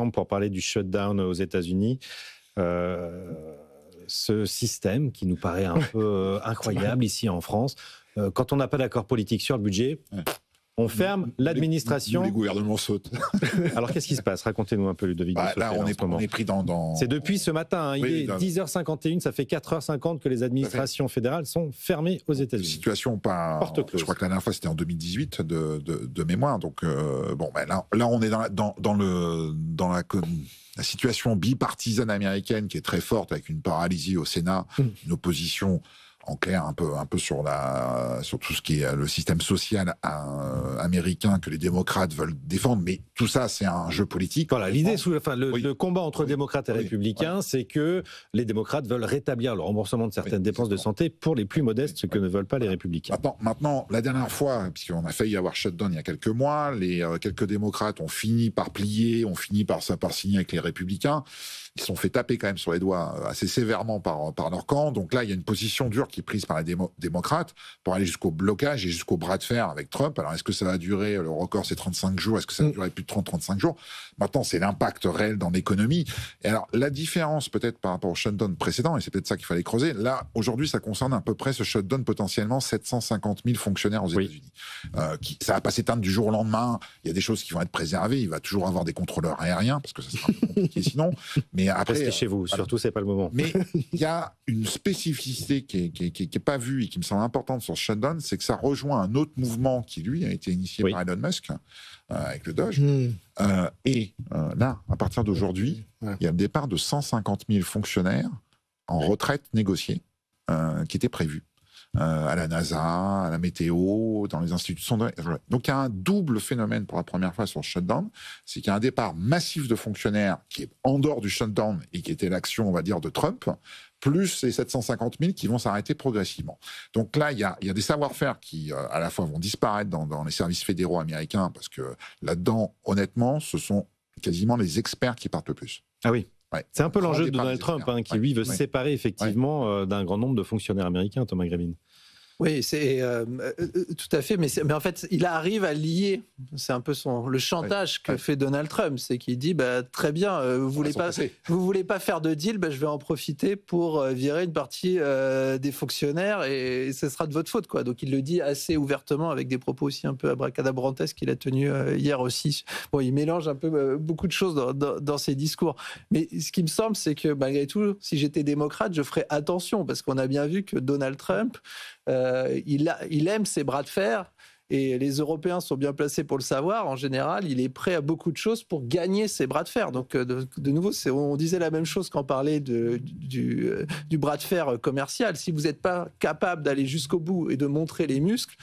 ensemble pour parler du shutdown aux États-Unis. Ce système qui nous paraît un peu incroyable ici en France. Quand on n'a pas d'accord politique sur le budget, on ferme l'administration. Les gouvernements sautent. Alors qu'est-ce qui se passe? Racontez-nous un peu, Ludovic. Là, on est pris dans... C'est depuis ce matin, hein, il est 10h51, ça fait 4h50 que les administrations fédérales sont fermées aux États-Unis. Situation pas... Porte close. Je crois que la dernière fois, c'était en 2018 de mémoire. Donc, là, on est dans la situation bipartisane américaine qui est très forte, avec une paralysie au Sénat, une opposition en clair un peu sur tout ce qui est le système social américain que les démocrates veulent défendre, mais tout ça c'est un jeu politique. Voilà, l'idée, le combat entre démocrates et républicains, c'est que les démocrates veulent rétablir le remboursement de certaines dépenses de santé pour les plus modestes, ce que ne veulent pas les républicains. Maintenant, la dernière fois, puisqu'on a failli avoir shutdown il y a quelques mois, les quelques démocrates ont fini par plier, ont fini par signer avec les républicains. Ils se sont fait taper quand même sur les doigts assez sévèrement par leur camp. Donc là, il y a une position dure qui est prise par les démocrates pour aller jusqu'au blocage et jusqu'au bras de fer avec Trump. Alors, est-ce que ça va durer, le record c'est 35 jours, est-ce que ça va durer plus de 30-35 jours? Maintenant, c'est l'impact réel dans l'économie. Et alors, la différence peut-être par rapport au shutdown précédent, et c'est peut-être ça qu'il fallait creuser, là, aujourd'hui, ça concerne à peu près ce shutdown potentiellement 750 000 fonctionnaires aux États-Unis. Ça va pas s'éteindre du jour au lendemain, il y a des choses qui vont être préservées, il va toujours avoir des contrôleurs aériens, parce que ça sera un peu compliqué sinon. Mais après, restez chez vous, surtout c'est pas le moment. Mais il y a une spécificité qui est pas vue et qui me semble importante sur ce shutdown, c'est que ça rejoint un autre mouvement qui lui a été initié par Elon Musk avec le Doge. Là, à partir d'aujourd'hui, il y a le départ de 150 000 fonctionnaires en retraite négociée qui étaient prévus. À la NASA, à la météo, dans les institutions. Donc il y a un double phénomène pour la première fois sur le shutdown, c'est qu'il y a un départ massif de fonctionnaires qui est en dehors du shutdown et qui était l'action, on va dire, de Trump, plus les 750 000 qui vont s'arrêter progressivement. Donc là, il y a des savoir-faire qui, à la fois, vont disparaître dans les services fédéraux américains, parce que là-dedans, honnêtement, ce sont quasiment les experts qui partent le plus. Ah oui. C'est un peu l'enjeu de Donald Trump, qui lui veut séparer effectivement d'un grand nombre de fonctionnaires américains, Thomas Grevin. Oui, c'est tout à fait, mais en fait, il arrive à lier, c'est un peu le chantage que fait Donald Trump, c'est qu'il dit très bien, vous voulez pas faire de deal, je vais en profiter pour virer une partie des fonctionnaires et ce sera de votre faute, quoi. Donc il le dit assez ouvertement avec des propos aussi un peu abracadabrantesques qu'il a tenus hier aussi. Bon, il mélange un peu beaucoup de choses dans ses discours, mais ce qui me semble, c'est que malgré tout, si j'étais démocrate, je ferais attention, parce qu'on a bien vu que Donald Trump il aime ses bras de fer, et les Européens sont bien placés pour le savoir. En général, il est prêt à beaucoup de choses pour gagner ses bras de fer. Donc, de nouveau, on disait la même chose quand on parlait du bras de fer commercial. Si vous n'êtes pas capable d'aller jusqu'au bout et de montrer les muscles,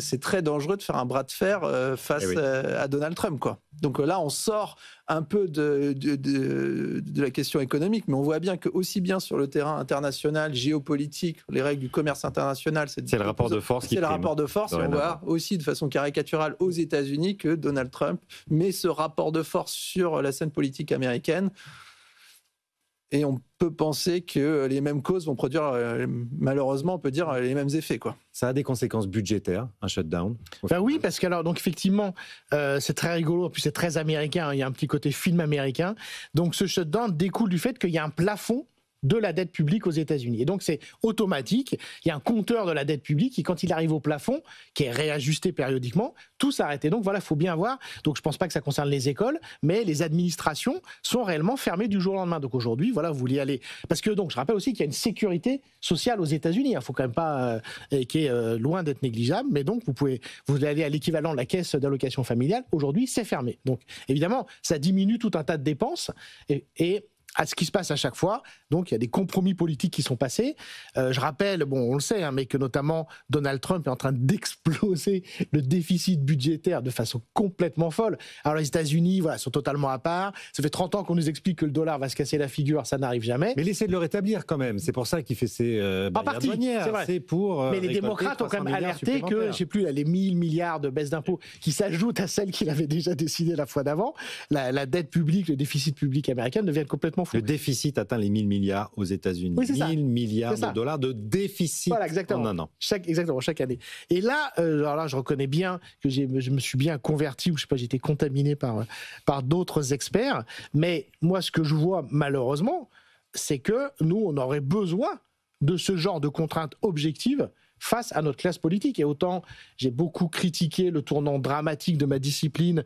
c'est très dangereux de faire un bras de fer face à Donald Trump, quoi. Donc là, on sort un peu de la question économique, mais on voit bien que aussi bien sur le terrain international, géopolitique, les règles du commerce international, c'est le rapport de force qui prime. C'est le rapport de force, et on voit aussi de façon caricaturale aux États-Unis que Donald Trump met ce rapport de force sur la scène politique américaine. Et on peut penser que les mêmes causes vont produire, malheureusement, on peut dire, les mêmes effets, quoi. Ça a des conséquences budgétaires, un shutdown? Oui, parce que donc effectivement, c'est très rigolo, puis c'est très américain, il y a un petit côté film américain. Donc ce shutdown découle du fait qu'il y a un plafond de la dette publique aux États-Unis. Et donc, c'est automatique. Il y a un compteur de la dette publique qui, quand il arrive au plafond, qui est réajusté périodiquement, tout s'arrête. Et donc, voilà, il faut bien voir. Donc, je ne pense pas que ça concerne les écoles, mais les administrations sont réellement fermées du jour au lendemain. Donc, aujourd'hui, voilà, vous voulez aller... Parce que, donc, je rappelle aussi qu'il y a une sécurité sociale aux États-Unis. Il ne faut quand même pas... qui est loin d'être négligeable. Mais donc, vous allez à l'équivalent de la caisse d'allocation familiale. Aujourd'hui, c'est fermé. Donc, évidemment, ça diminue tout un tas de dépenses. Et à ce qui se passe à chaque fois. Donc, il y a des compromis politiques qui sont passés. Je rappelle, on le sait, mais que notamment Donald Trump est en train d'exploser le déficit budgétaire de façon complètement folle. Alors, les États-Unis, sont totalement à part. Ça fait 30 ans qu'on nous explique que le dollar va se casser la figure, ça n'arrive jamais. Mais il essaie de le rétablir quand même. C'est pour ça qu'il fait ses barrières douanières. C'est vrai. C'est pour mais les démocrates ont quand même alerté que, je ne sais plus, les 1000 milliards de baisse d'impôts qui s'ajoutent à celles qu'il avait déjà décidées la fois d'avant, la dette publique, le déficit public américain deviennent complètement complètement fou. Le déficit atteint les 1000 milliards aux États-Unis. Oui, c'est ça. 1000 milliards de dollars de déficit en un an. Exactement, chaque année. Et là, alors là, je reconnais bien que je me suis bien converti, ou je sais pas, j'ai été contaminé par d'autres experts. Mais moi, ce que je vois malheureusement, c'est que nous, on aurait besoin de ce genre de contraintes objectives face à notre classe politique. Et autant j'ai beaucoup critiqué le tournant dramatique de ma discipline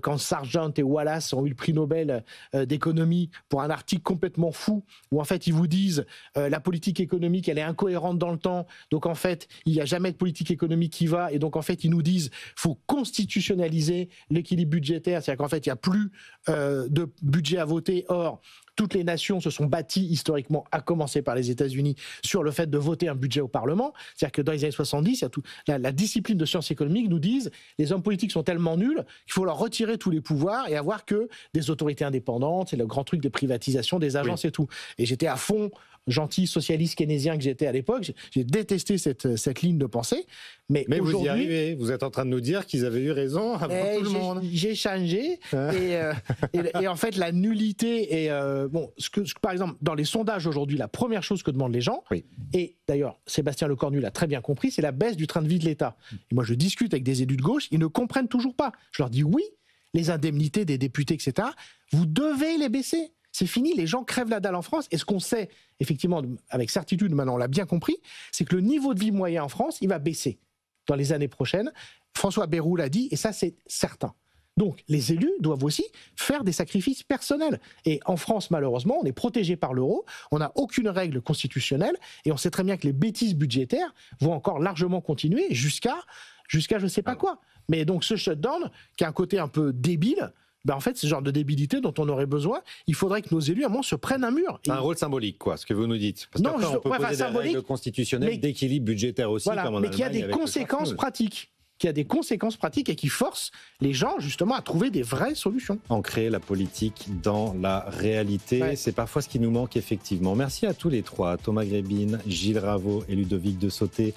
quand Sargent et Wallace ont eu le prix Nobel d'économie pour un article complètement fou où en fait ils vous disent la politique économique elle est incohérente dans le temps, donc en fait il n'y a jamais de politique économique qui va, et donc en fait ils nous disent faut constitutionnaliser l'équilibre budgétaire, c'est-à-dire qu'en fait il n'y a plus de budget à voter. Or toutes les nations se sont bâties historiquement, à commencer par les États-Unis, sur le fait de voter un budget au Parlement. C'est-à-dire que dans les années 70, la discipline de sciences économiques nous disent les hommes politiques sont tellement nuls qu'il faut leur retirer tous les pouvoirs et avoir que des autorités indépendantes. C'est le grand truc des privatisations, des agences et tout. Et j'étais à fond gentil socialiste keynésien que j'étais à l'époque. J'ai détesté cette ligne de pensée. Mais vous y arrivez. Vous êtes en train de nous dire qu'ils avaient eu raison avant tout le monde. J'ai changé. Et en fait, la nullité est... par exemple, dans les sondages aujourd'hui, la première chose que demandent les gens, et d'ailleurs, Sébastien Lecornu l'a très bien compris, c'est la baisse du train de vie de l'État. Et moi, je discute avec des élus de gauche, ils ne comprennent toujours pas. Je leur dis oui, les indemnités des députés, etc., vous devez les baisser. C'est fini, les gens crèvent la dalle en France. Et ce qu'on sait, effectivement, avec certitude, maintenant on l'a bien compris, c'est que le niveau de vie moyen en France, il va baisser dans les années prochaines. François Bayrou l'a dit, et ça c'est certain. Donc les élus doivent aussi faire des sacrifices personnels. Et en France, malheureusement, on est protégé par l'euro, on n'a aucune règle constitutionnelle, et on sait très bien que les bêtises budgétaires vont encore largement continuer jusqu'à je ne sais pas quoi. Mais donc ce shutdown, qui a un côté un peu débile, en fait, ce genre de débilité dont on aurait besoin, il faudrait que nos élus, à un moment, se prennent un mur. Un rôle symbolique, quoi, ce que vous nous dites. Parce qu'après, on peut poser des règles constitutionnelles d'équilibre budgétaire aussi, voilà, comme en mais qui a des conséquences pratiques. Qui a des conséquences pratiques et qui force les gens, justement, à trouver des vraies solutions. Ancrer la politique dans la réalité, c'est parfois ce qui nous manque, effectivement. Merci à tous les trois, Thomas Grébine, Gilles Raveau et Ludovic de Sauté.